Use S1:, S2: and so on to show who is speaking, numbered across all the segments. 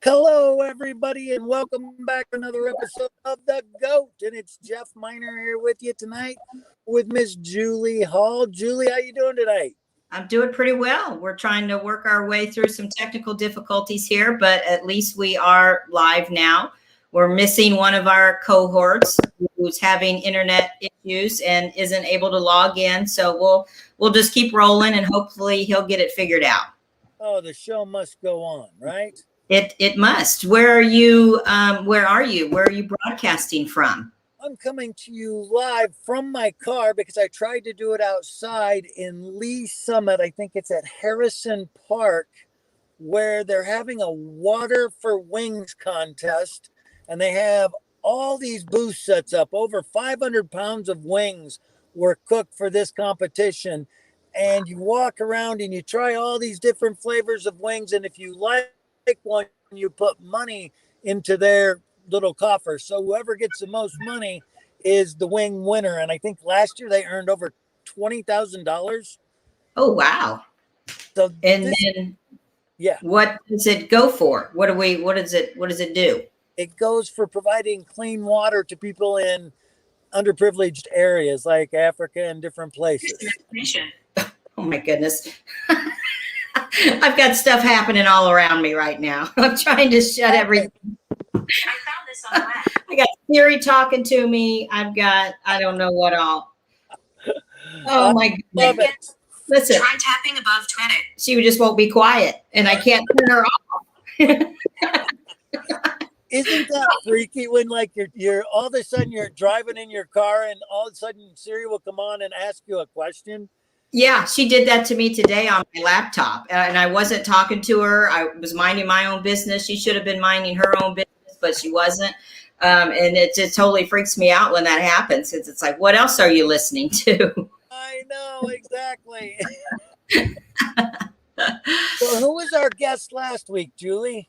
S1: Hello, everybody, and welcome back to another episode of The GOAT. And it's Jeff Miner here with you tonight with Miss Julie Hall. Julie, how you doing today?
S2: I'm doing pretty well. We're trying to work our way through some technical difficulties here, but at least we are live now. We're missing one of our cohorts who's having internet issues and isn't able to log in. So we'll just keep rolling and hopefully he'll get it figured out.
S1: Oh, the show must go on, right?
S2: It must. Where are you? Where are you broadcasting from?
S1: I'm coming to you live from my car because I tried to do it outside in Lee Summit. I think it's at Harrison Park, where they're having a water for wings contest. And they have all these booth sets up. Over 500 pounds of wings were cooked for this competition. And you walk around and you try all these different flavors of wings. And if you like one, you put money into their little coffer. So whoever gets the most money is the wing winner. And I think last year they earned over $20,000.
S2: Oh, wow.
S1: So
S2: then yeah, what does it go for? What does it do?
S1: It goes for providing clean water to people in underprivileged areas like Africa and different places.
S2: Oh my goodness. I've got stuff happening all around me right now. I'm trying to shut everything. I found this on the web. I got Siri talking to me. I don't know what all. Oh my goodness. Listen.
S3: Try tapping above Twitter.
S2: She just won't be quiet and I can't turn her off.
S1: Isn't that freaky when like you're all of a sudden you're driving in your car and all of a sudden Siri will come on and ask you a question?
S2: Yeah, she did that to me today on my laptop and I wasn't talking to her. I was minding my own business. She should have been minding her own business, but she wasn't. And it just totally freaks me out when that happens. It's like, what else are you listening to?
S1: I know, exactly. So who was our guest last week, Julie?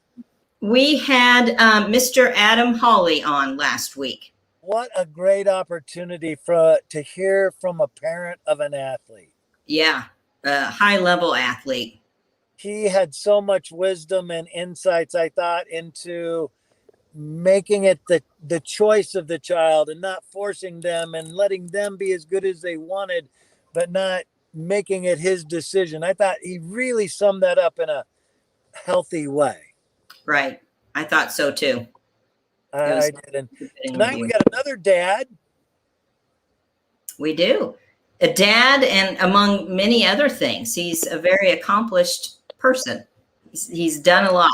S2: We had Mr. Adam Hawley on last week.
S1: What a great opportunity to hear from a parent of an athlete.
S2: Yeah, a high-level athlete.
S1: He had so much wisdom and insights, I thought, into making it the choice of the child and not forcing them and letting them be as good as they wanted, but not making it his decision. I thought he really summed that up in a healthy way.
S2: Right. I thought so too.
S1: I did. And tonight we got another dad.
S2: We do. A dad, and among many other things, he's a very accomplished person. He's done a lot.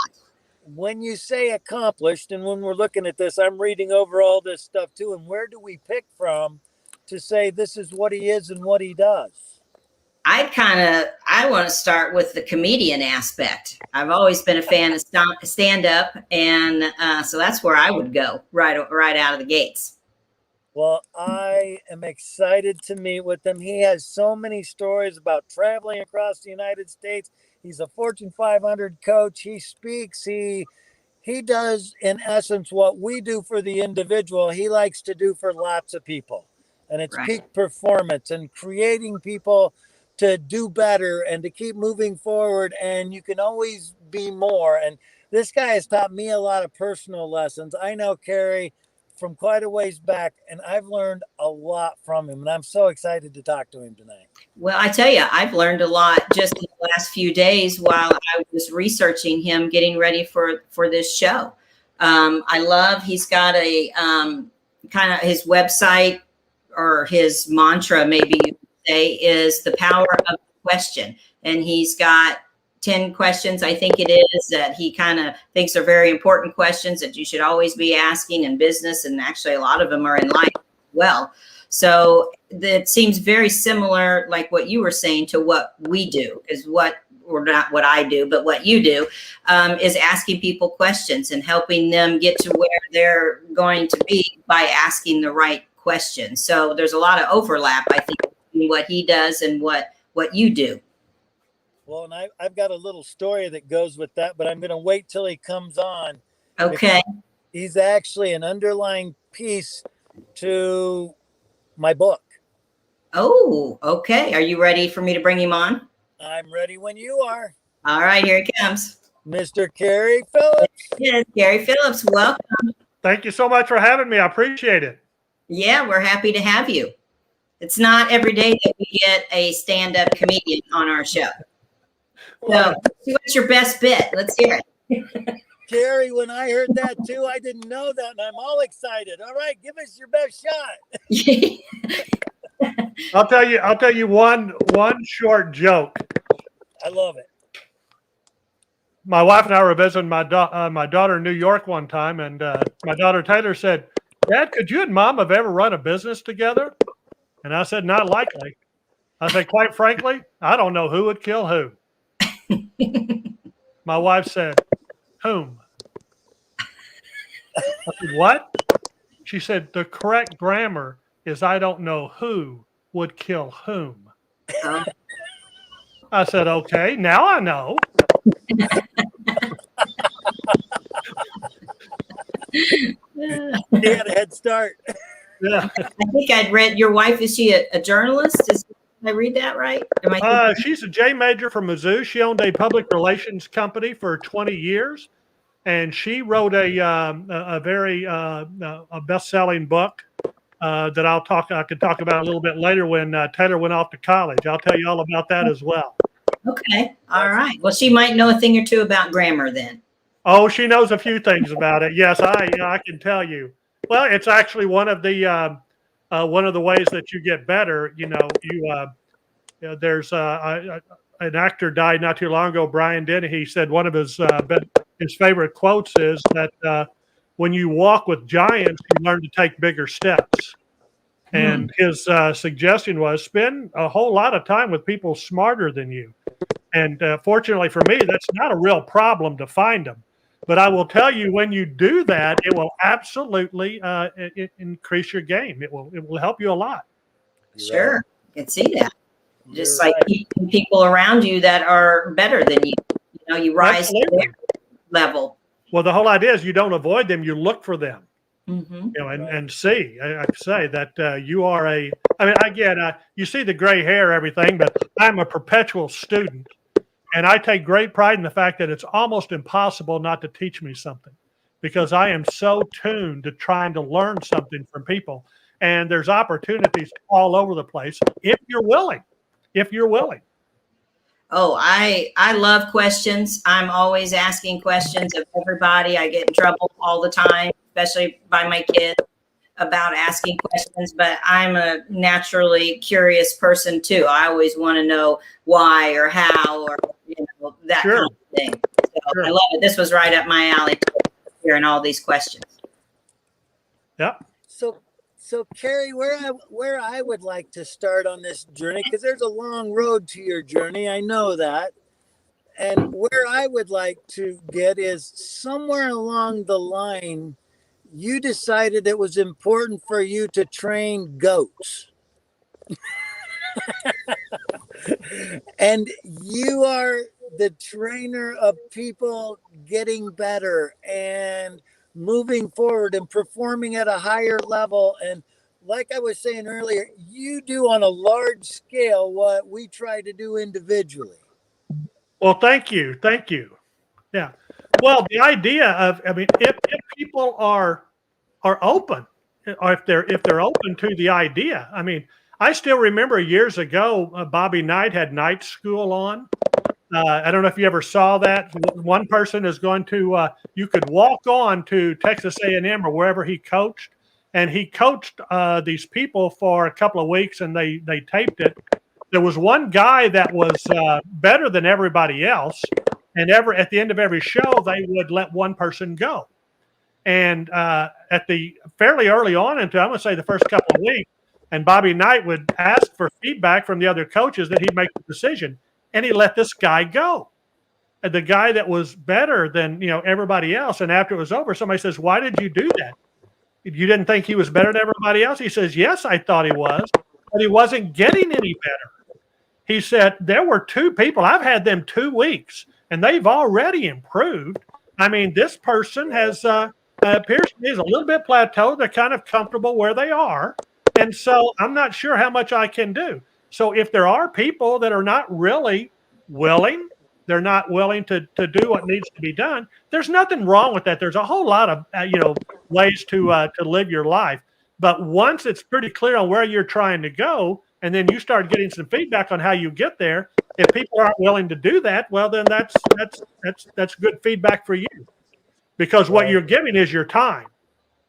S1: When you say accomplished, and when we're looking at this, I'm reading over all this stuff too. And where do we pick from to say this is what he is and what he does?
S2: I want to start with the comedian aspect. I've always been a fan of stand up. And so that's where I would go right out of the gates.
S1: Well, I am excited to meet with him. He has so many stories about traveling across the United States. He's a Fortune 500 coach. He speaks. He does, in essence, what we do for the individual, he likes to do for lots of people. And it's peak performance and creating people to do better and to keep moving forward. And you can always be more. And this guy has taught me a lot of personal lessons. I know Cary from quite a ways back, and I've learned a lot from him. And I'm so excited to talk to him tonight.
S2: Well, I tell you, I've learned a lot just in the last few days while I was researching him, getting ready for this show. He's got a kind of his website, or his mantra, maybe you could say, is the power of the question. And he's got 10 questions, I think it is, that he kind of thinks are very important questions that you should always be asking in business. And actually, a lot of them are in life as well. So it seems very similar, like what you were saying, to what we do, is or not what I do, but what you do, is asking people questions and helping them get to where they're going to be by asking the right question. So there's a lot of overlap, I think, between what he does and what you do.
S1: Well, and I've got a little story that goes with that, but I'm going to wait till he comes on.
S2: Okay.
S1: He's actually an underlying piece to my book.
S2: Oh, okay. Are you ready for me to bring him on?
S1: I'm ready when you are.
S2: All right, here he comes.
S1: Mr. Cary Phillips.
S2: Yes, Cary Phillips, welcome.
S3: Thank you so much for having me. I appreciate it.
S2: Yeah, we're happy to have you. It's not every day that we get a stand-up comedian on our show. So, what's your best bit? Let's hear it.
S1: Cary, when I heard that too, I didn't know that, and I'm all excited. All right, give us your best shot.
S3: I'll tell you one short joke.
S1: I love it.
S3: My wife and I were visiting my daughter in New York one time, and my daughter Taylor said, "Dad, could you and Mom have ever run a business together?" And I said, "Not likely." I said, "Quite frankly, I don't know who would kill who." My wife said, "Whom?" I said, "What?" She said, "The correct grammar is I don't know who would kill whom."
S2: Oh.
S3: I said, "Okay, now I know."
S1: He had a head start.
S3: Yeah.
S2: I think I'd read your wife. Is she a journalist? Did I read that right?
S3: She's a J major from Mizzou. She owned a public relations company for 20 years, and she wrote a very best-selling book that I could talk about a little bit later when Taylor went off to college. I'll tell you all about that as well.
S2: Okay. All right. Well, she might know a thing or two about grammar then.
S3: Oh, she knows a few things about it. Yes, I can tell you. Well, it's actually one of the ways that you get better. There's an actor died not too long ago, Brian Denny. He said one of his favorite quotes is that when you walk with giants, you learn to take bigger steps. And his suggestion was spend a whole lot of time with people smarter than you. And fortunately for me, that's not a real problem to find them. But I will tell you, when you do that, it will absolutely increase your game. It will help you a lot.
S2: Sure, I can see that. Just like keeping people around you that are better than you. You rise to their level.
S3: Well, the whole idea is you don't avoid them; you look for them.
S2: Mm-hmm.
S3: And see. I say that you are you see the gray hair, everything, but I'm a perpetual student. And I take great pride in the fact that it's almost impossible not to teach me something, because I am so tuned to trying to learn something from people. And there's opportunities all over the place if you're willing. If you're willing.
S2: Oh, I love questions. I'm always asking questions of everybody. I get in trouble all the time, especially by my kids, about asking questions, but I'm a naturally curious person too. I always want to know why or how or that kind of thing. So I love it. This was right up my alley, hearing all these questions.
S3: Yeah.
S1: So Cary, where I would like to start on this journey, because there's a long road to your journey, I know that. And where I would like to get is somewhere along the line, you decided it was important for you to train goats. And you are the trainer of people getting better and moving forward and performing at a higher level. And like I was saying earlier, you do on a large scale what we try to do individually.
S3: Well, thank you. Thank you. Yeah. Well, the idea of, if people are open, or if they're open to the idea, I still remember years ago, Bobby Knight had night school on. I don't know if you ever saw that. One person is going to, you could walk on to Texas A&M or wherever he coached, and he coached these people for a couple of weeks, and they taped it. There was one guy that was better than everybody else, and at the end of every show, they would let one person go. And at the fairly early on into, I'm going to say the first couple of weeks, and Bobby Knight would ask for feedback from the other coaches that he'd make the decision. And he let this guy go. And the guy that was better than everybody else. And after it was over, somebody says, "Why did you do that? You didn't think he was better than everybody else?" He says, "Yes, I thought he was, but he wasn't getting any better." He said, "There were two people. I've had them 2 weeks, and they've already improved. This person has appears to me is a little bit plateaued. They're kind of comfortable where they are. And so I'm not sure how much I can do." So if there are people that are not really willing, they're not willing to do what needs to be done. There's nothing wrong with that. There's a whole lot of ways to live your life. But once it's pretty clear on where you're trying to go, and then you start getting some feedback on how you get there, if people aren't willing to do that, well, then that's good feedback for you, because what you're giving is your time.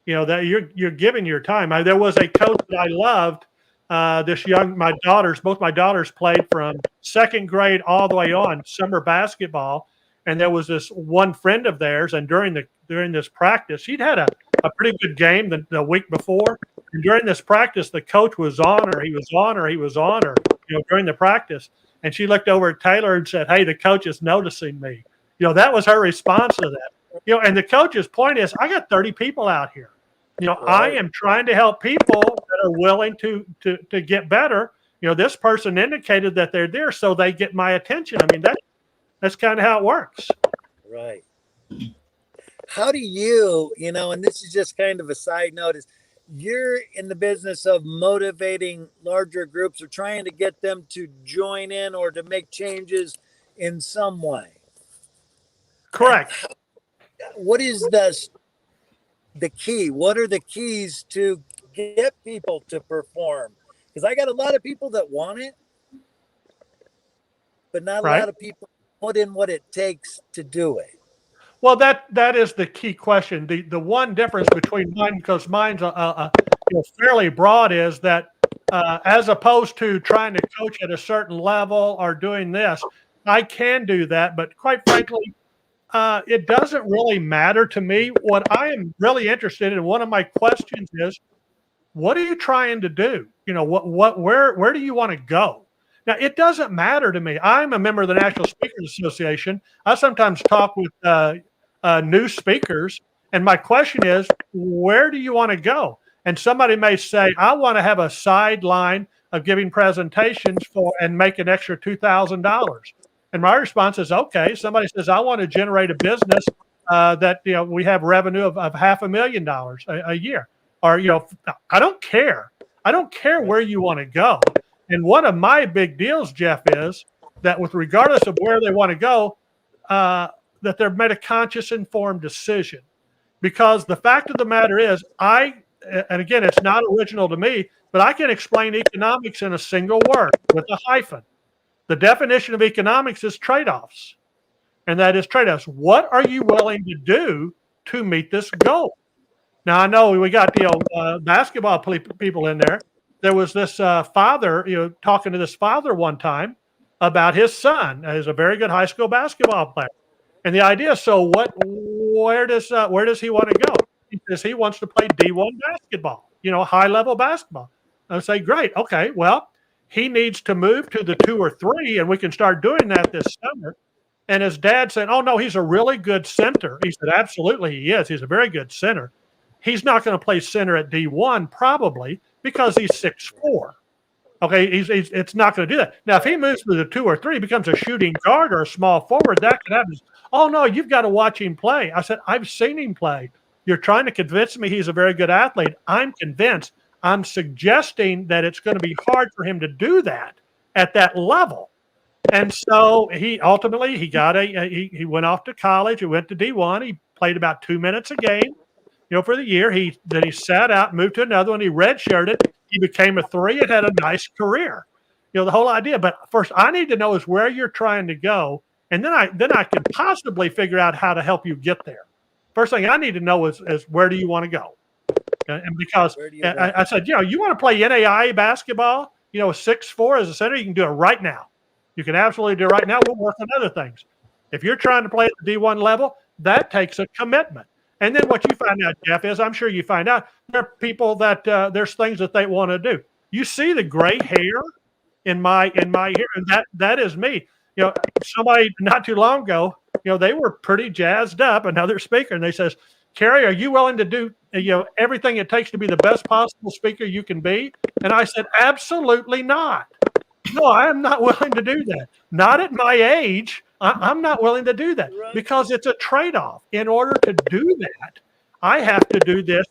S3: That you're giving your time. There was a coach that I loved. Both my daughters played from second grade all the way on summer basketball, and there was this one friend of theirs, and during this practice, she'd had a pretty good game the week before. And during this practice, the coach was on her. He was on her, during the practice. And she looked over at Taylor and said, "Hey, the coach is noticing me." That was her response to that. And the coach's point is, I got 30 people out here. I am trying to help people that are willing to get better. This person indicated that they're there, so they get my attention. I mean, that's kind of how it works.
S1: Right. How do you, and this is just kind of a side note, is you're in the business of motivating larger groups or trying to get them to join in or to make changes in some way.
S3: Correct.
S1: What is the key? What are the keys to get people to perform? Because I got a lot of people that want it, but not a lot of people put in what it takes to do it.
S3: Well, that is the key question. The one difference between mine, because mine's fairly broad, is that as opposed to trying to coach at a certain level or doing this, I can do that, but quite frankly, it doesn't really matter to me. What I am really interested in, one of my questions is, what are you trying to do? Where do you want to go? Now, it doesn't matter to me. I'm a member of the National Speakers Association. I sometimes talk with new speakers, and my question is, where do you want to go? And somebody may say, I want to have a sideline of giving presentations and make an extra $2,000. And my response is, okay. Somebody says, I want to generate a business that we have revenue of $500,000 a year. Or I don't care. I don't care where you want to go. And one of my big deals, Jeff, is that regardless of where they want to go, that they've made a conscious, informed decision. Because the fact of the matter is, and again, it's not original to me, but I can explain economics in a single word with a hyphen. The definition of economics is trade-offs. And that is trade-offs. What are you willing to do to meet this goal? Now, I know we got basketball people in there. There was this father, talking to this father one time about his son. He's a very good high school basketball player. And the idea, so where does he want to go? He says he wants to play D1 basketball, high level basketball. I say, great. Okay. Well, he needs to move to the 2 or 3, and we can start doing that this summer. And his dad said, oh no, he's a really good center. He said, absolutely he is. He's a very good center. He's not going to play center at D1 probably because he's 6'4". Okay, it's not going to do that. Now, if he moves to the 2 or 3, becomes a shooting guard or a small forward, that could happen. Oh, no, you've got to watch him play. I said, I've seen him play. You're trying to convince me he's a very good athlete. I'm convinced. I'm suggesting that it's going to be hard for him to do that at that level. And so he ultimately, he went off to college. He went to D1. He played about 2 minutes a game, for the year. Then he sat out, moved to another one. He redshirted. He became a 3 and had a nice career. The whole idea. But first, I need to know is where you're trying to go, and then I can possibly figure out how to help you get there. First thing I need to know is where do you want to go? And because I said, you want to play NAIA basketball, 6'4" as a center, you can do it right now. You can absolutely do it right now. We'll work on other things. If you're trying to play at the D1 level, that takes a commitment. And then what you find out, Jeff, is I'm sure you find out there are people that there's things that they want to do. You see the gray hair in my hair, and that is me. Somebody not too long ago, they were pretty jazzed up, another speaker, and they says, Cary, are you willing to do everything it takes to be the best possible speaker you can be? And I said, absolutely not. No, I am not willing to do that. Not at my age. I'm not willing to do that because it's a trade-off. In order to do that, I have to do this,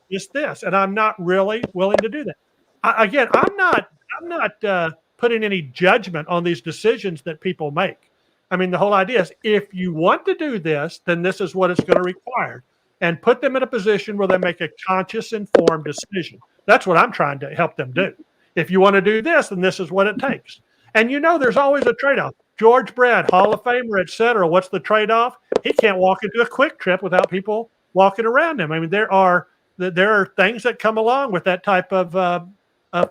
S3: and I'm not really willing to do that. I'm not putting any judgment on these decisions that people make. I mean, the whole idea is if you want to do this, then this is what it's going to require. And put them in a position where they make a conscious, informed decision. That's what I'm trying to help them do. If you want to do this, then this is what it takes. And there's always a trade-off. George Brett, Hall of Famer, et cetera. What's the trade-off? He can't walk into a Quick Trip without people walking around him. I mean, there are things that come along with that type of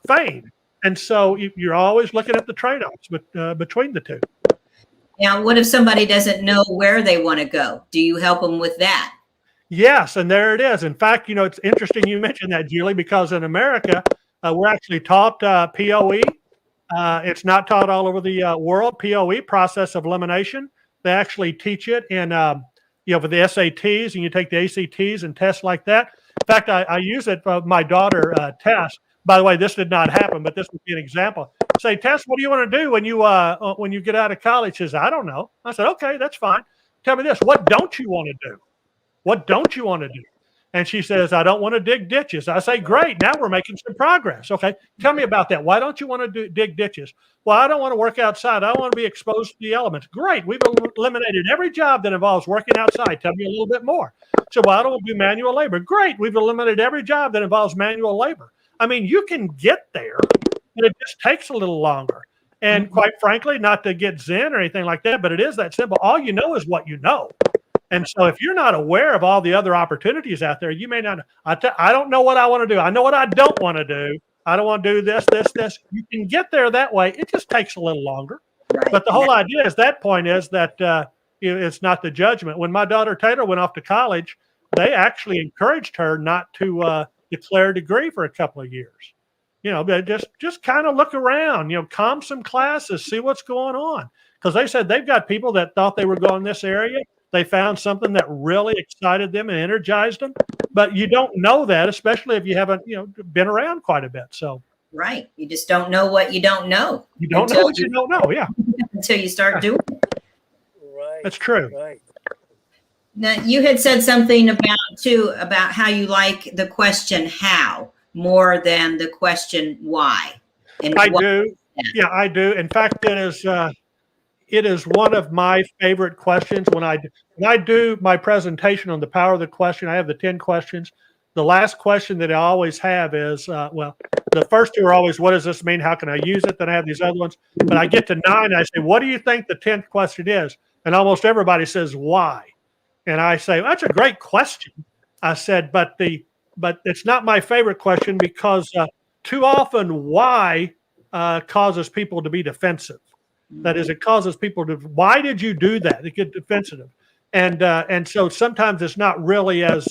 S3: fame. And so you're always looking at the trade-offs between the two.
S2: Now, what if somebody doesn't know where they want to go? Do you help them with that?
S3: Yes, and there it is. In fact, it's interesting you mentioned that, Julie, because in America, we're actually taught POE. It's not taught all over the world. POE, process of elimination. They actually teach it in, for the SATs, and you take the ACTs and tests like that. In fact, I use it for my daughter, Tess. By the way, this did not happen, but this would be an example. Say, Tess, what do you want to do when you get out of college? She says, I don't know. I said, okay, that's fine. Tell me this. What don't you want to do? What don't you want to do? And she says, I don't want to dig ditches. I say, great. Now we're making some progress. Okay. Tell me about that. Why don't you want to dig ditches? Well, I don't want to work outside. I don't want to be exposed to the elements. Great. We've eliminated every job that involves working outside. Tell me a little bit more. So, well, I don't want to do manual labor. Great. We've eliminated every job that involves manual labor. I mean, you can get there, but it just takes a little longer. And quite frankly, not to get zen or anything like that, but it is that simple. All you know is what you know. And so if you're not aware of all the other opportunities out there, you may not. I don't know what I want to do. I know what I don't want to do. I don't want to do this. You can get there that way. It just takes a little longer. Right. But the whole idea is that it's not the judgment. When my daughter Taylor went off to college, they actually encouraged her not to declare a degree for a couple of years. Just kind of look around, calm some classes, see what's going on. Because they said they've got people that thought they were going this area. They found something that really excited them and energized them. But you don't know that, especially if you haven't, been around quite a bit. So
S2: right. You just don't know what you don't know.
S3: You don't know what you don't know, yeah.
S2: Until you start doing it.
S1: Right.
S3: That's true.
S1: Right.
S2: Now, you had said something about how you like the question how more than the question why. And
S3: I do. Yeah, I do. In fact, it is one of my favorite questions. When I do my presentation on the power of the question, I have the 10 questions. The last question that I always have is, the first two are always, what does this mean? How can I use it? Then I have these other ones. But I get to 9, and I say, what do you think the 10th question is? And almost everybody says, why? And I say, that's a great question. I said, but it's not my favorite question because too often why causes people to be defensive. That is, it causes people to, why did you do that? They get defensive. And so sometimes it's not really as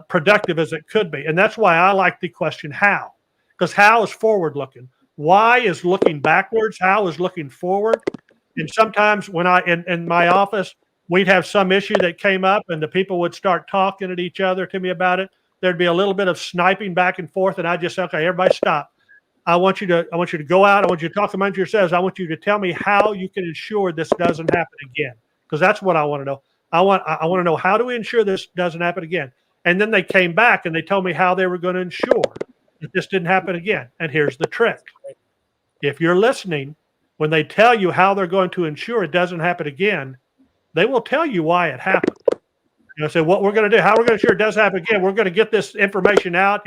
S3: productive as it could be. And that's why I like the question how, because how is forward looking. Why is looking backwards. How is looking forward. And sometimes when in my office, we'd have some issue that came up and the people would start talking at each other to me about it. There'd be a little bit of sniping back and forth. And I just say, okay, everybody stop. I want you to go out. I want you to talk among yourselves. I want you to tell me how you can ensure this doesn't happen again. Because that's what I want to know. I want to know, how do we ensure this doesn't happen again? And then they came back and they told me how they were going to ensure that this didn't happen again. And here's the trick. If you're listening, when they tell you how they're going to ensure it doesn't happen again, they will tell you why it happened. Say what we're going to do, how we're going to ensure it does happen again. We're going to get this information out.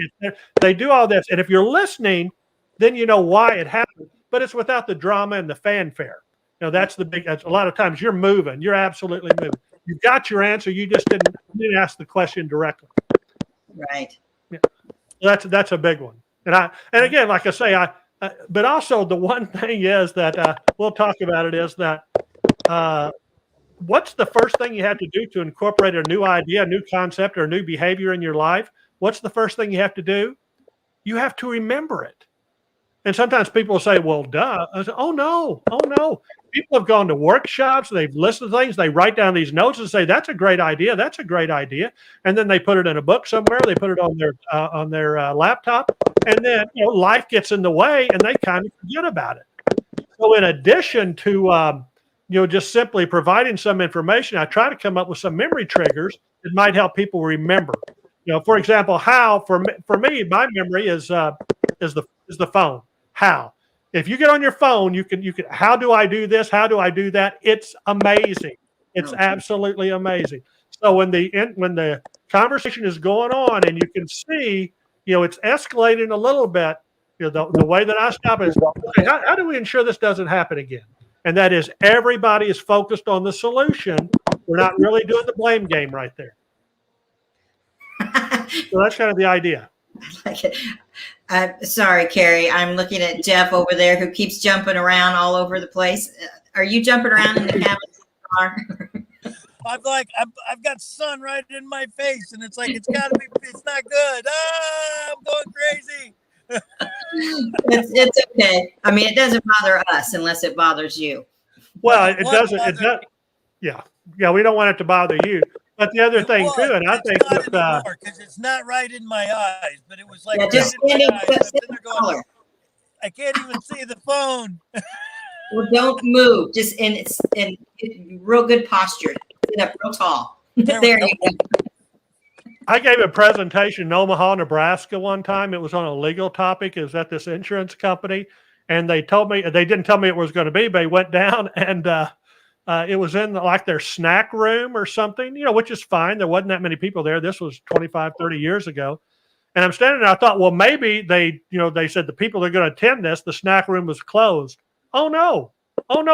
S3: They do all this. And if you're listening, then you know why it happened, but it's without the drama and the fanfare. That's a lot of times you're moving. You're absolutely moving. You got your answer. You just didn't ask the question directly.
S2: Right.
S3: Yeah. That's a big one. And again, like I say, but also the one thing is that we'll talk about it is that what's the first thing you have to do to incorporate a new idea, a new concept, or a new behavior in your life? What's the first thing you have to do? You have to remember it. And sometimes people say, well, duh. I say, oh, no. People have gone to workshops. They've listened to things. They write down these notes and say, that's a great idea. That's a great idea. And then they put it in a book somewhere. They put it on their laptop. And then life gets in the way and they kind of forget about it. So in addition to, just simply providing some information, I try to come up with some memory triggers that might help people remember. For example, how for me, my memory is the phone. How? If you get on your phone, you can, how do I do this? How do I do that? It's amazing. It's absolutely amazing. So when the conversation is going on and you can see, it's escalating a little bit, the way that I stop it is, okay, how do we ensure this doesn't happen again? And that is everybody is focused on the solution. We're not really doing the blame game right there. So that's kind of the idea.
S2: Sorry, Cary. I'm looking at Jeff over there who keeps jumping around all over the place. Are you jumping around in the cabin of the car?
S1: I've got sun right in my face, and it's like it's not good. I'm going crazy.
S2: It's okay. I mean, it doesn't bother us unless it bothers you.
S3: Well, it doesn't. Yeah. We don't want it to bother you. But the other thing too, and I think
S1: because it's not right in my eyes, but it was like
S2: just standing
S1: going, I can't even see the phone.
S2: Well, don't move. Just in real good posture. Sit up real tall. There you go.
S3: I gave a presentation in Omaha, Nebraska one time. It was on a legal topic. It was at this insurance company, and they didn't tell me it was going to be, but they went down and it was in like their snack room or something, which is fine. There wasn't that many people there. This was 25, 30 years ago. And I'm standing there. I thought, well, maybe they said the people that are going to attend this, the snack room was closed. Oh no.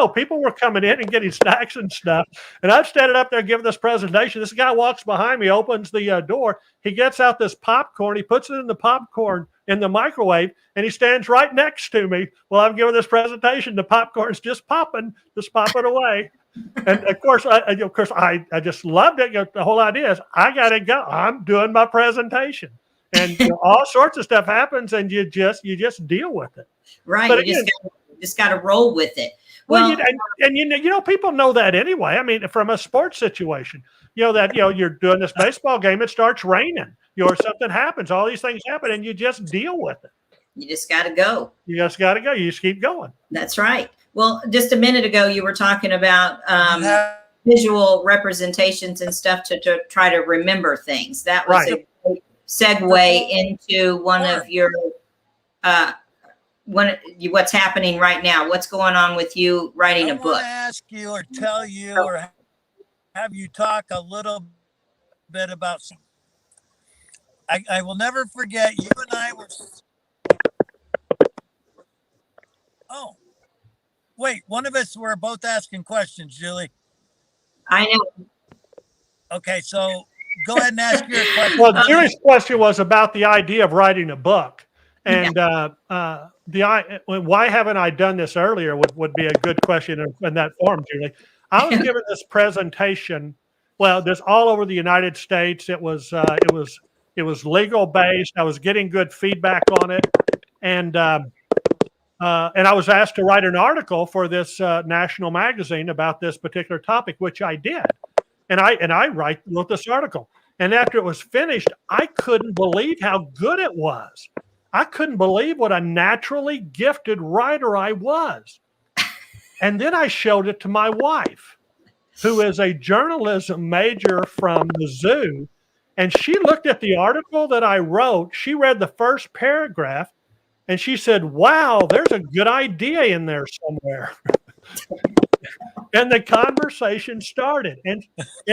S3: People were coming in and getting snacks and stuff. And I'm standing up there giving this presentation. This guy walks behind me, opens the door. He gets out this popcorn. He puts it in the popcorn in the microwave, and he stands right next to me while I'm giving this presentation. The popcorn's just popping away. And of course, I just loved it. The whole idea is I got to go. I'm doing my presentation, and all sorts of stuff happens, and you just deal with it.
S2: Right.
S3: But
S2: you just got to roll with it.
S3: Well, people know that anyway. I mean, from a sports situation, you're doing this baseball game. It starts raining. Something happens. All these things happen, and you just deal with it.
S2: You just got to go.
S3: You just got to go. You just keep going.
S2: That's right. Well, just a minute ago, you were talking about visual representations and stuff to try to remember things. That was a great segue into one of your what's happening right now. What's going on with you writing a book?
S1: I want to ask you or tell you or have you talk a little bit about. I will never forget you and I were. Oh. Wait, one of us were both asking questions, Julie.
S2: I know.
S1: Okay, so go ahead and ask your question.
S3: Well, Julie's question was about the idea of writing a book. And why haven't I done this earlier would be a good question in that form, Julie. I was given this presentation. Well, this all over the United States. It was legal based. I was getting good feedback on it. And I was asked to write an article for this national magazine about this particular topic, which I did. And I wrote this article. And after it was finished, I couldn't believe how good it was. I couldn't believe what a naturally gifted writer I was. And then I showed it to my wife, who is a journalism major from Mizzou. And she looked at the article that I wrote. She read the first paragraph. And she said, wow, there's a good idea in there somewhere. And the conversation started. And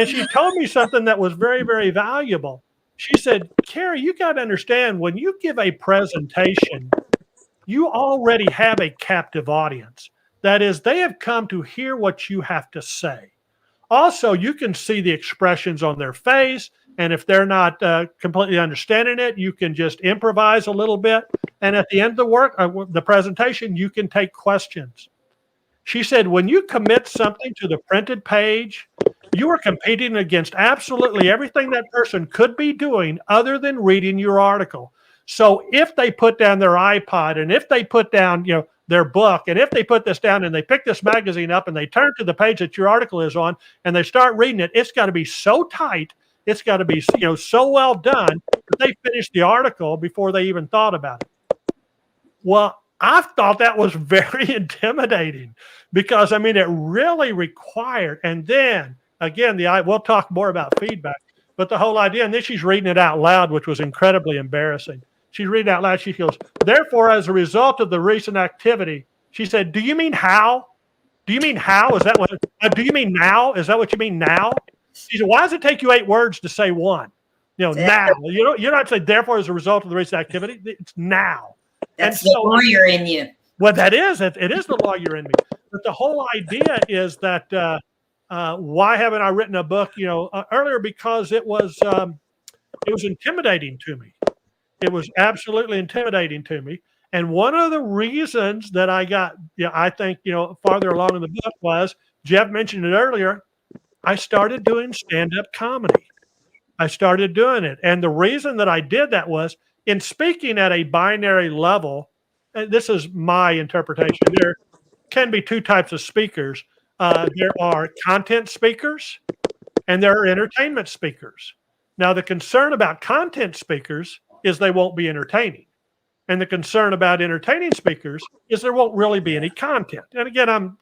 S3: she told me something that was very, very valuable. She said, Cary, you got to understand, when you give a presentation, you already have a captive audience. That is, they have come to hear what you have to say. Also, you can see the expressions on their face. And if they're not completely understanding it, you can just improvise a little bit. And at the end of the presentation, you can take questions. She said, when you commit something to the printed page, you are competing against absolutely everything that person could be doing other than reading your article. So if they put down their iPod and if they put down, their book, and if they put this down and they pick this magazine up and they turn to the page that your article is on and they start reading it, it's got to be so tight. It's got to be, so well done that they finish the article before they even thought about it. Well, I thought that was very intimidating because, it really required. And then, again, we'll talk more about feedback, but the whole idea, and then she's reading it out loud, which was incredibly embarrassing. She's reading out loud. She goes, therefore, as a result of the recent activity, She said, "Do you mean how? Do you mean how? Is that what? Do you mean now? Is that what you mean now?" She said, "Why does it take you 8 words to say one? Now. You don't say therefore as a result of the recent activity. It's now."
S2: That's the lawyer in you.
S3: Well, that is it. It is the lawyer in me. But the whole idea is that why haven't I written a book? Earlier because it was intimidating to me. It was absolutely intimidating to me. And one of the reasons that I got, I think, farther along in the book was, Jeff mentioned it earlier, I started doing stand-up comedy. I started doing it. And the reason that I did that was in speaking at a binary level, and this is my interpretation, there can be 2 types of speakers. There are content speakers and there are entertainment speakers. Now, the concern about content speakers is they won't be entertaining. And the concern about entertaining speakers is there won't really be any content. And again, I'm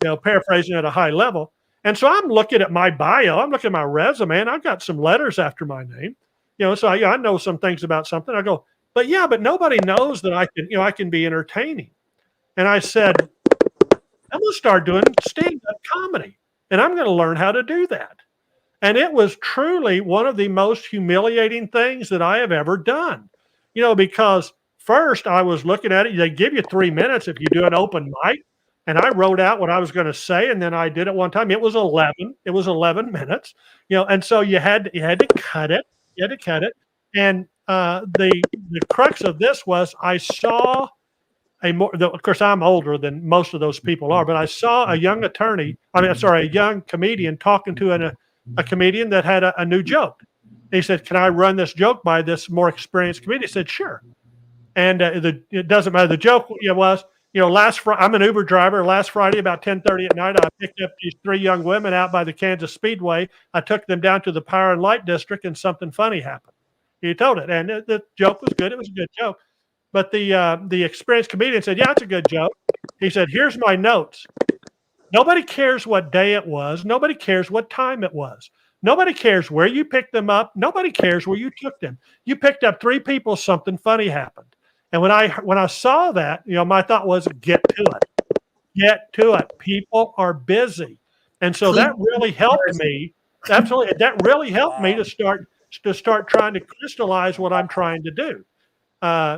S3: paraphrasing at a high level. And so I'm looking at my bio, I'm looking at my resume, and I've got some letters after my name. So I know some things about something. I go, but nobody knows that I can be entertaining. And I said, I'm going to start doing stand-up comedy, and I'm going to learn how to do that. And it was truly one of the most humiliating things that I have ever done. Because first I was looking at it, they give you 3 minutes if you do an open mic. And I wrote out what I was going to say, and then I did it one time. It was 11 minutes, and so you had to cut it. You had to cut it. And the crux of this was I saw of course, I'm older than most of those people are, but I saw a young a young comedian talking to a comedian that had a new joke. He said, "Can I run this joke by this more experienced comedian?" He said, "Sure." And it doesn't matter. The joke was, I'm an Uber driver. Last Friday, about 10:30 at night, I picked up these 3 young women out by the Kansas Speedway. I took them down to the Power and Light District, and something funny happened. He told it, and the joke was good. It was a good joke. But the experienced comedian said, "Yeah, it's a good joke." He said, "Here's my notes. Nobody cares what day it was. Nobody cares what time it was. Nobody cares where you picked them up. Nobody cares where you took them. You picked up 3 people, something funny happened." And when I saw that, my thought was, get to it. Get to it. People are busy. And so that really helped me. Absolutely. That really helped me to start trying to crystallize what I'm trying to do.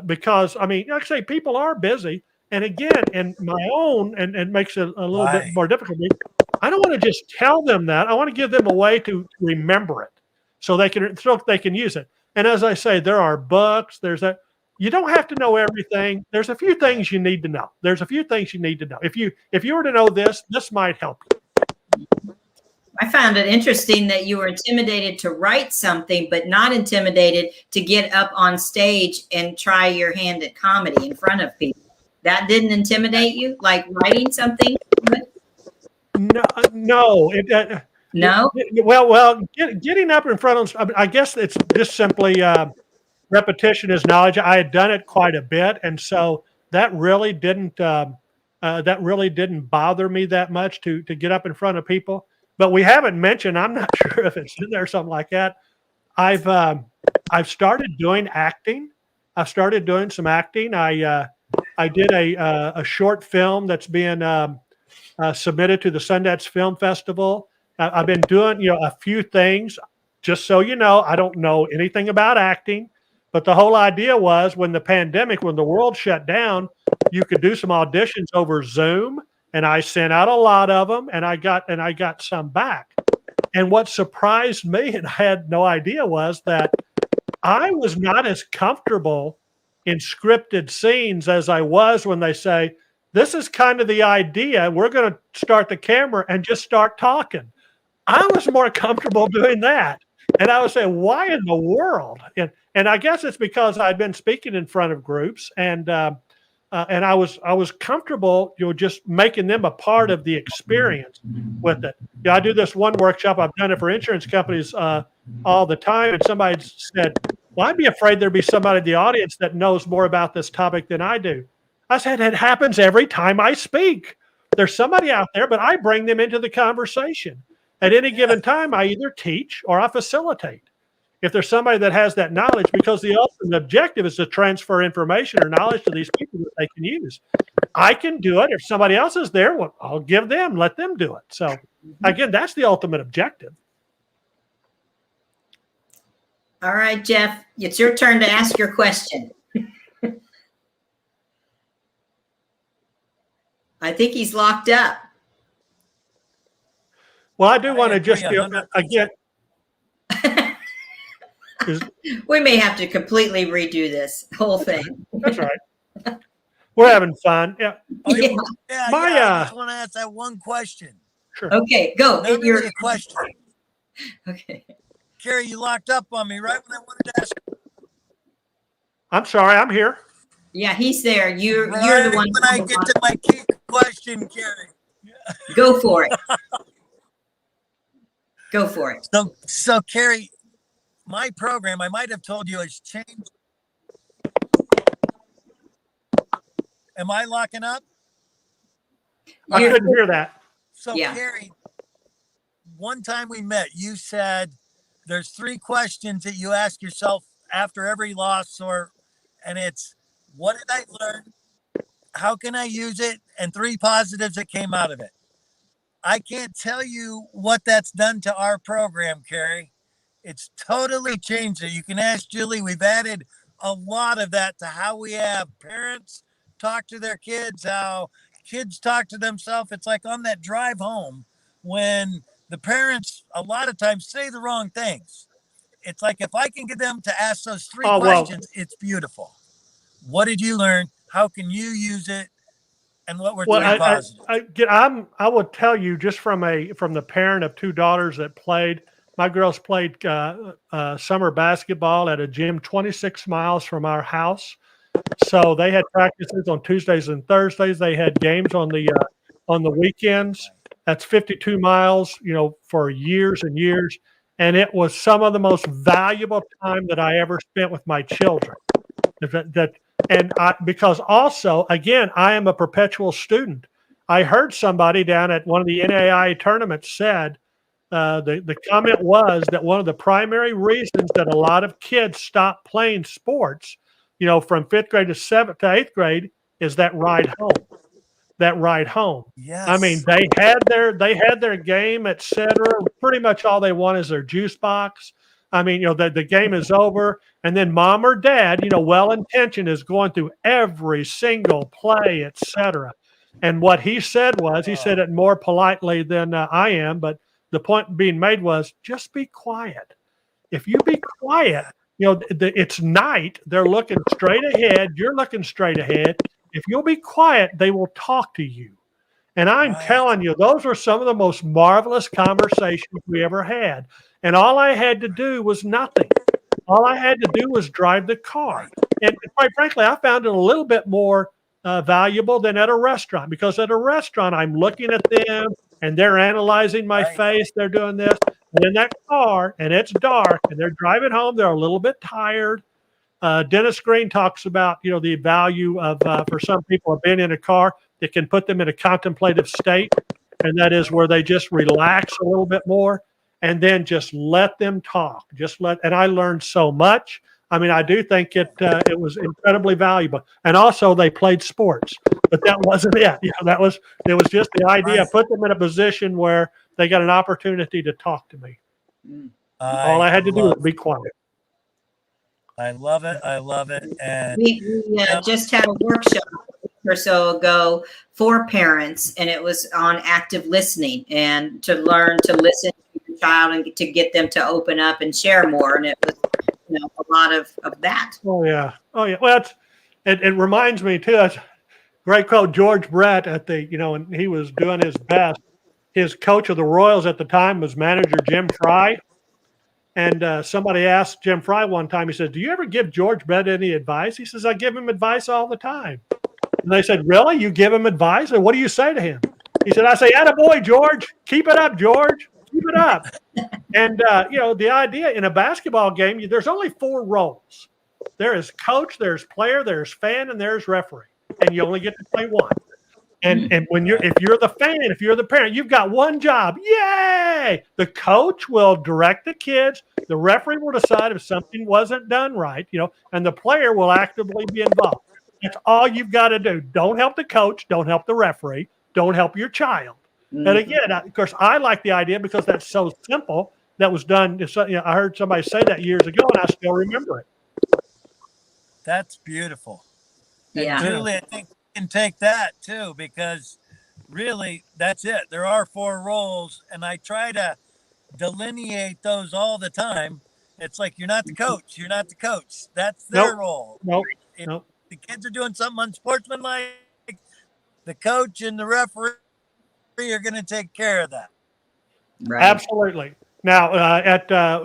S3: Because, like I say, people are busy. And again, in my own, and makes it a little bit more difficult, I don't want to just tell them that. I want to give them a way to remember it so they can use it. And as I say, there are books, you don't have to know everything. There's a few things you need to know. If you were to know this might help you.
S2: I found it interesting that you were intimidated to write something, but not intimidated to get up on stage and try your hand at comedy in front of people. That didn't intimidate you, like writing something?
S3: No.
S2: No.
S3: Well, getting up in front of, I guess it's just simply repetition is knowledge. I had done it quite a bit, and so that really didn't bother me that much to get up in front of people. But we haven't mentioned, I'm not sure if it's in there or something like that. I've started doing acting. I've started doing some acting. I did a short film that's being submitted to the Sundance Film Festival. I've been doing a few things. Just so you know, I don't know anything about acting, but the whole idea was when the world shut down, you could do some auditions over Zoom. And I sent out a lot of them, and I got some back. And what surprised me, and I had no idea, was that I was not as comfortable in scripted scenes as I was when they say, "This is kind of the idea. We're going to start the camera and just start talking." I was more comfortable doing that. And I would say, why in the world? And I guess it's because I'd been speaking in front of groups, and I was comfortable, just making them a part of the experience with it. I do this one workshop. I've done it for insurance companies all the time, and somebody said, "Well, I'd be afraid there'd be somebody in the audience that knows more about this topic than I do." I said, "It happens every time I speak. There's somebody out there, but I bring them into the conversation. At any given time, I either teach or I facilitate." if there's somebody that has that knowledge, because the ultimate objective is to transfer information or knowledge to these people that they can use. I can do it. If somebody else is there, well, I'll let them do it. So again, that's the ultimate objective.
S2: All right, Jeff, it's your turn to ask your question. I think he's locked up.
S3: Well, I do want to just again.
S2: We may have to completely redo this whole thing.
S3: That's right. We're having fun. Yeah.
S1: Yeah. I just want to ask that one question.
S3: Sure.
S2: Okay, go.
S1: Not really a question.
S2: Okay.
S1: Cary, you locked up on me right when I wanted to ask.
S3: I'm sorry, I'm here.
S2: Yeah, he's there. You're
S1: Right
S2: the one.
S1: when I get to my key question, Cary.
S2: Go for it. Go for it.
S1: So Cary, my program, I might have told you, has changed. Am I locking up?
S3: I couldn't hear that.
S1: So
S2: Yeah.
S1: Cary, one time we met, you said there's 3 questions that you ask yourself after every loss, and it's, what did I learn? How can I use it? And 3 positives that came out of it. I can't tell you what that's done to our program, Cary. It's totally changed it. You can ask Julie. We've added a lot of that to how we have parents talk to their kids, how kids talk to themselves. It's like on that drive home when the parents a lot of times say the wrong things. It's like if I can get them to ask those 3 questions, it's beautiful. What did you learn? How can you use it? And what were 3 positives?
S3: I would tell you just from the parent of 2 daughters that played. My girls played summer basketball at a gym 26 miles from our house. So they had practices on Tuesdays and Thursdays. They had games on the weekends. That's 52 miles, for years and years. And it was some of the most valuable time that I ever spent with my children. Because also, again, I am a perpetual student. I heard somebody down at one of the NAI tournaments said, the comment was that one of the primary reasons that a lot of kids stop playing sports, from 5th grade to 7th to 8th grade, is that ride home.
S1: Yes.
S3: I mean, they had their game, etc. Pretty much all they want is their juice box. I mean, the game is over, and then mom or dad, well-intentioned, is going through every single play, etc. And what he said it more politely than I am, but the point being made was just be quiet. If you be quiet, it's night. They're looking straight ahead. You're looking straight ahead. If you'll be quiet, they will talk to you. And I'm telling you, those were some of the most marvelous conversations we ever had. And all I had to do was nothing. All I had to do was drive the car. And quite frankly, I found it a little bit more valuable than at a restaurant, because at a restaurant, I'm looking at them and they're analyzing my face. They're doing this. And in that car, and it's dark, and they're driving home, they're a little bit tired. Dennis Green talks about, the value of, for some people, of being in a car that can put them in a contemplative state. And that is where they just relax a little bit more and then just let them talk. And I learned so much. I mean, I do think it was incredibly valuable. And also they played sports, but that wasn't it. It was just the idea. Put them in a position where they got an opportunity to talk to me. All I had to do was be quiet.
S1: I love it. I love it. And
S2: we just had a workshop or so ago for parents, and it was on active listening and to learn to listen to your child and to get them to open up and share more. And it was, a lot of that. Oh yeah.
S3: Well, it reminds me too. That's great quote. George Brett and he was doing his best. His coach of the Royals at the time was manager Jim Fry. And somebody asked Jim Fry one time, he said, "Do you ever give George Brett any advice?" He says, "I give him advice all the time." And they said, "Really? You give him advice? And what do you say to him?" He said, "I say, attaboy, George. Keep it up, George. Keep it up." And, the idea in a basketball game, there's only 4 roles. There is coach, there's player, there's fan, and there's referee. And you only get to play one. And when if you're the fan, if you're the parent, you've got one job. Yay! The coach will direct the kids. The referee will decide if something wasn't done right, and the player will actively be involved. That's all you've got to do. Don't help the coach. Don't help the referee. Don't help your child. And again, of course, I like the idea because that's so simple. That was done. I heard somebody say that years ago, and I still remember it.
S1: That's beautiful.
S2: Yeah.
S1: And Julie, I think you can take that too, because really that's it. There are 4 roles, and I try to delineate those all the time. It's like, you're not the coach. You're not the coach. That's their role. If the kids are doing something unsportsmanlike, the coach and the referee are going to take care of that.
S3: Right. Absolutely. Now,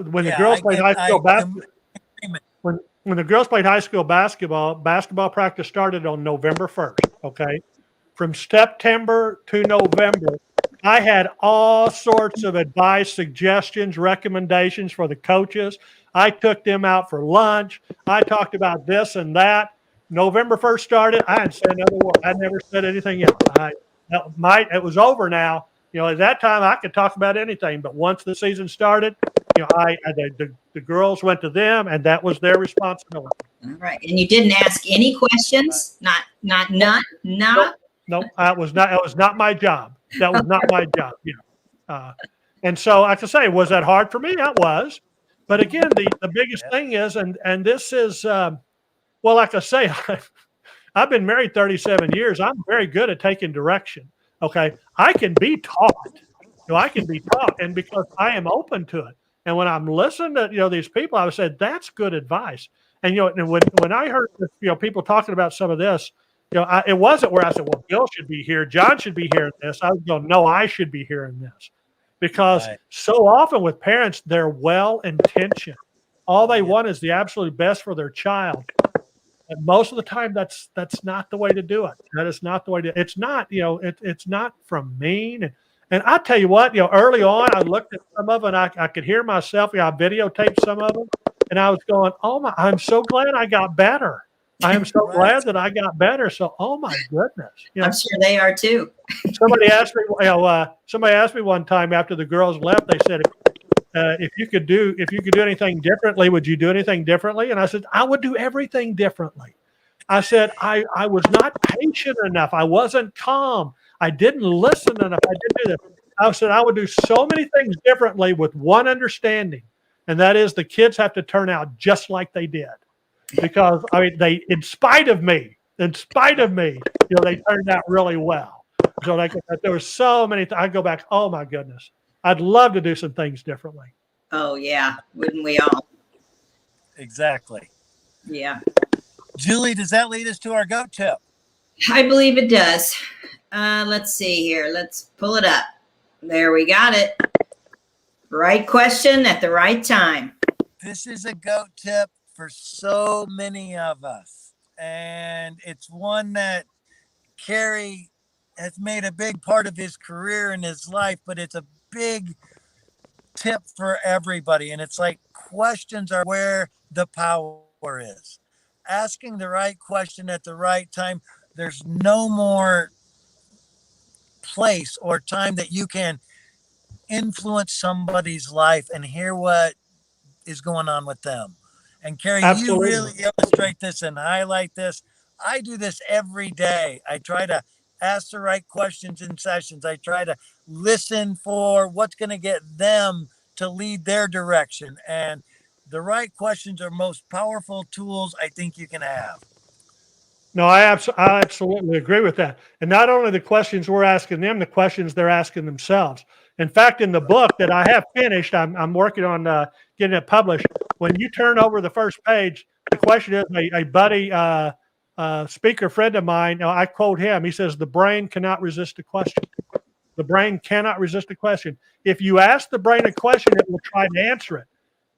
S3: when the girls played high school basketball, when the girls played high school basketball practice started on November 1st. Okay, from September to November, I had all sorts of advice, suggestions, recommendations for the coaches. I took them out for lunch. I talked about this and that. November 1st started. I hadn't said another word. I never said anything else. It was over now. At that time I could talk about anything, but once the season started, the girls went to them, and that was their responsibility.
S2: All right, and you didn't ask any questions. Not.
S3: Nope. That was not my job. That was not my job. And so, like I say, was that hard for me? That was. But again, the biggest thing is, and this is, like I say, I've been married 37 years. I'm very good at taking direction. Okay, I can be taught. I can be taught, and because I am open to it. And when I'm listening to these people, I would say that's good advice. And and when I heard people talking about some of this, it wasn't where I said, well, Bill should be here, John should be hearing this. I was going, no, I should be hearing this, because so often with parents, they're well intentioned. All they want is the absolute best for their child. And most of the time, that's not the way to do it. That is not the way to. It's not. It's not from mean. And I tell you what, early on, I looked at some of them, and I could hear myself. I videotaped some of them, and I was going, "Oh my! I'm so glad I got better. I am so glad that I got better." So, oh my goodness!
S2: I'm sure they are too.
S3: Somebody asked me one time after the girls left. They said, if you could do anything differently, would you do anything differently? And I said, I would do everything differently. I said, I was not patient enough. I wasn't calm. I didn't listen enough. I didn't do that. I said, I would do so many things differently with one understanding. And that is, the kids have to turn out just like they did. Because in spite of me, they turned out really well. So there were so many, I go back, oh my goodness. I'd love to do some things differently.
S2: Oh, yeah. Wouldn't we all?
S1: Exactly.
S2: Yeah.
S1: Julie, does that lead us to our GOAT tip?
S2: I believe it does. Let's see here. Let's pull it up. There, we got it. Right question at the right time.
S1: This is a GOAT tip for so many of us. And it's one that Cary has made a big part of his career and his life, but it's a big tip for everybody. And it's like, questions are where the power is. Asking the right question at the right time. There's no more place or time that you can influence somebody's life and hear what is going on with them. And Cary,
S3: Absolutely.
S1: You really illustrate this and highlight this. I do this every day. I try to ask the right questions in sessions. I try to listen for what's going to get them to lead their direction. And the right questions are most powerful tools I think you can have.
S3: No, I absolutely agree with that. And not only the questions we're asking them, the questions they're asking themselves. In fact, in the book that I have finished, I'm working on getting it published. When you turn over the first page, the question is, a buddy, speaker friend of mine, I quote him. He says, the brain cannot resist a question. The brain cannot resist a question. If you ask the brain a question, it will try to answer it.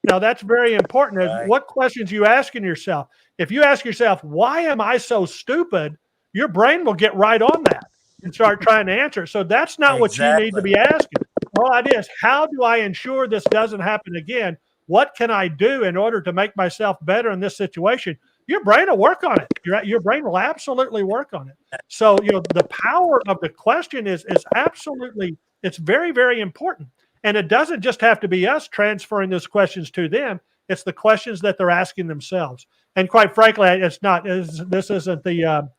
S3: Now, that's very important. Right. What questions you asking yourself? If you ask yourself, why am I so stupid? Your brain will get right on that and start trying to answer it. So that's not what you need to be asking. The whole idea is, how do I ensure this doesn't happen again? What can I do in order to make myself better in this situation? your brain will work on it. Your brain will absolutely work on it. So, the power of the question is absolutely, it's very, very important. And it doesn't just have to be us transferring those questions to them. It's the questions that they're asking themselves. And quite frankly, this isn't the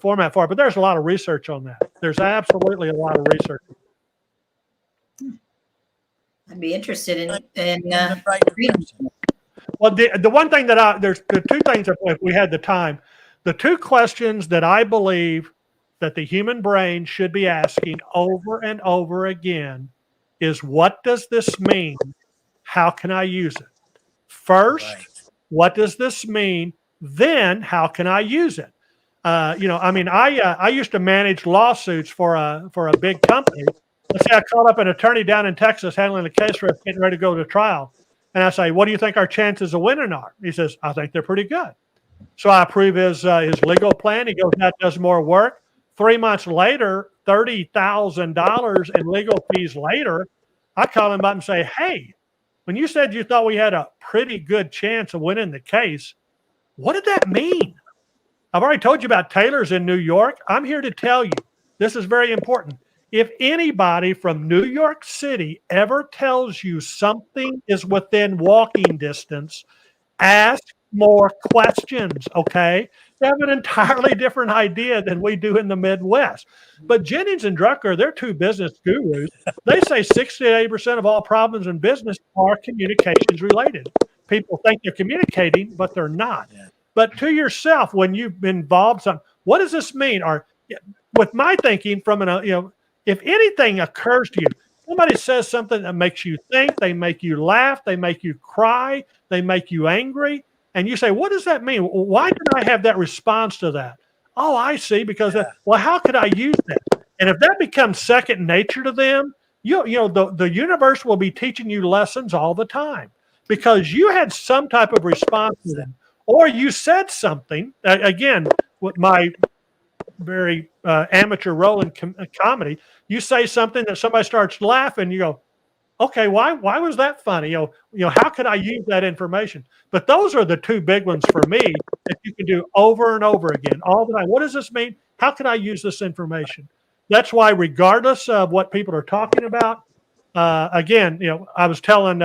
S3: format for it, but there's a lot of research on that. There's absolutely a lot of research.
S2: I'd be interested in reading.
S3: Well, the one thing that there's the two things, if we had the time, the two questions that I believe that the human brain should be asking over and over again is, what does this mean? How can I use it? First, what does this mean? Then, how can I use it? I used to manage lawsuits for a big company. Let's say I called up an attorney down in Texas handling a case for us getting ready to go to trial. And I say, what do you think our chances of winning are? He says, I think they're pretty good. So I approve his legal plan. He goes, that does more work. 3 months later, $30,000 in legal fees later, I call him up and say, hey, when you said you thought we had a pretty good chance of winning the case, what did that mean? I've already told you about Taylor's in New York. I'm here to tell you, this is very important. If anybody from New York City ever tells you something is within walking distance, ask more questions, okay? They have an entirely different idea than we do in the Midwest. But Jennings and Drucker, they're two business gurus. They say 60 to 80% of all problems in business are communications related. People think they're communicating, but they're not. Yeah. But to yourself, when you've been involved, what does this mean? Or with my thinking, from if anything occurs to you, somebody says something that makes you think, they make you laugh, they make you cry, they make you angry, and you say, what does that mean? Why did I have that response to that? Oh, I see, because, how could I use that? And if that becomes second nature to them, the universe will be teaching you lessons all the time because you had some type of response to them. Or you said something, again, with my very amateur role in comedy, you say something that somebody starts laughing, you go, okay, why was that funny? How could I use that information? But those are the two big ones for me that you can do over and over again, all the time. What does this mean? How can I use this information? That's why, regardless of what people are talking about, again, I was telling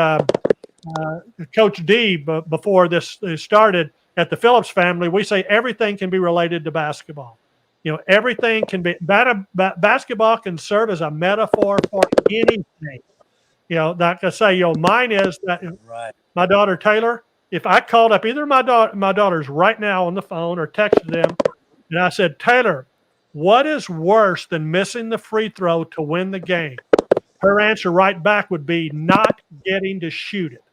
S3: Coach D before this started at the Phillips family, we say everything can be related to basketball. Everything can be, basketball can serve as a metaphor for anything. Like I say, mine is that my daughter Taylor, if I called up either of my daughters right now on the phone or texted them, and I said, Taylor, what is worse than missing the free throw to win the game? Her answer right back would be not getting to shoot it.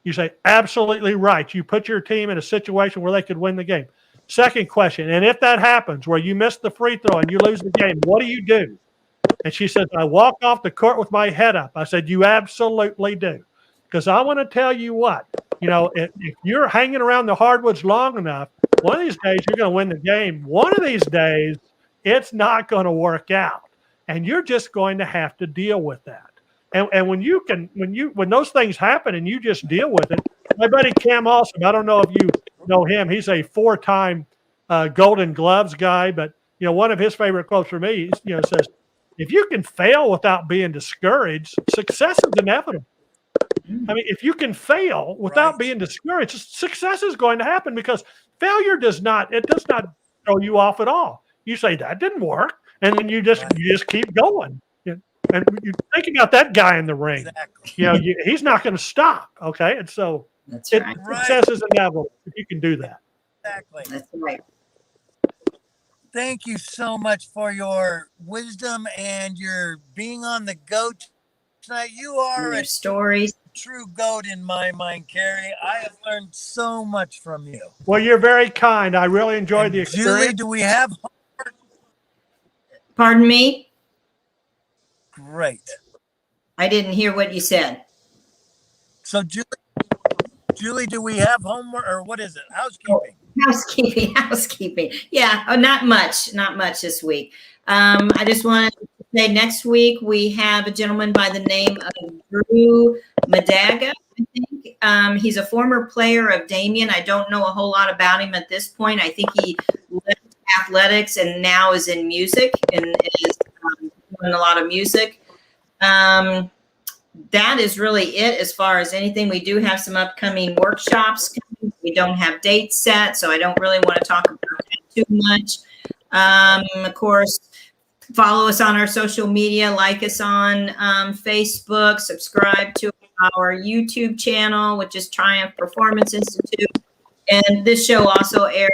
S3: You say, absolutely right. You put your team in a situation where they could win the game. Second question, and if that happens where you miss the free throw and you lose the game, what do? And she said, I walk off the court with my head up. I said, you absolutely do. Because I want to tell you what, if you're hanging around the hardwoods long enough, one of these days you're going to win the game. One of these days, it's not going to work out. And you're just going to have to deal with that. And when those things happen and you just deal with it, my buddy Cam Awesome, I don't know if you know him. He's a 4-time Golden Gloves guy, but one of his favorite quotes for me, says, if you can fail without being discouraged, success is inevitable. I mean, if you can fail without being discouraged, success is going to happen because failure does not throw you off at all. You say that didn't work, and then you just keep going. And you're thinking about that guy in the ring. Exactly. He's not going to stop. Okay, and so success is inevitable if you can do that.
S1: Exactly.
S2: That's right.
S1: Thank you so much for your wisdom and your being on the goat tonight. You are a
S2: stories.
S1: True goat in my mind, Cary. I have learned so much from you.
S3: Well, you're very kind. I really enjoyed the experience.
S1: Julie, do we have homework?
S2: Pardon me?
S1: Great.
S2: I didn't hear what you said.
S1: So, Julie, do we have homework or what is it?
S2: Housekeeping. Yeah. Oh, not much this week. I just wanted to say next week we have a gentleman by the name of Drew Madaga, I think, He's a former player of Damien. I don't know a whole lot about him at this point. I think he left athletics and now is in music and is doing a lot of music. That is really it as far as anything. We do have some upcoming workshops coming. We don't have dates set, so I don't really want to talk about that too much. Of course, follow us on our social media, like us on Facebook, subscribe to our YouTube channel, which is Triumph Performance Institute. And this show also airs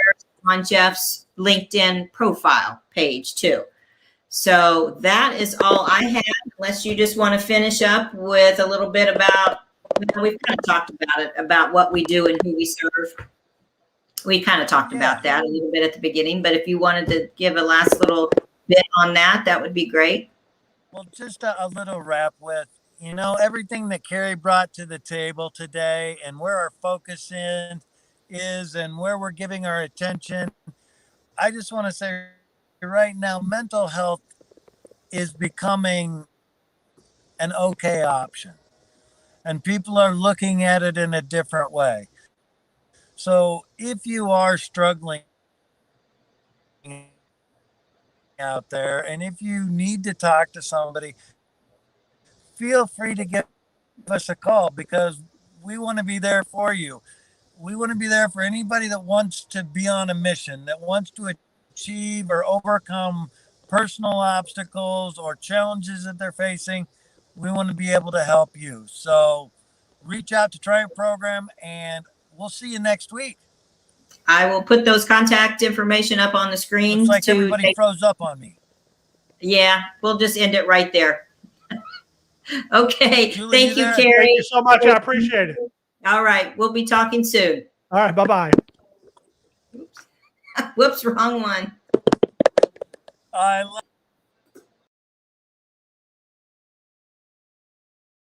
S2: on Jeff's LinkedIn profile page too. So that is all I have, unless you just want to finish up with a little bit about, we've kind of talked about it, about what we do and who we serve. We kind of talked about that a little bit at the beginning, but if you wanted to give a last little bit on that, that would be great.
S1: Well, just a little wrap with, everything that Cary brought to the table today and where our focus is and where we're giving our attention. I just want to say right now, mental health is becoming an okay option, and people are looking at it in a different way. So if you are struggling out there, and if you need to talk to somebody, feel free to give us a call, because we want to be there for you. We want to be there for anybody that wants to be on a mission, that wants to achieve or overcome personal obstacles or challenges that they're facing. We want to be able to help you. So reach out to Triumph Program, and we'll see you next week.
S2: I will put those contact information up on the screen.
S1: Looks like everybody froze up on me.
S2: Yeah, we'll just end it right there. Okay.
S1: Julie,
S2: thank you,
S1: there?
S2: Cary.
S3: Thank you so much. I appreciate it.
S2: All right. We'll be talking soon.
S3: All right. Bye-bye.
S2: Whoops, wrong one.
S1: I love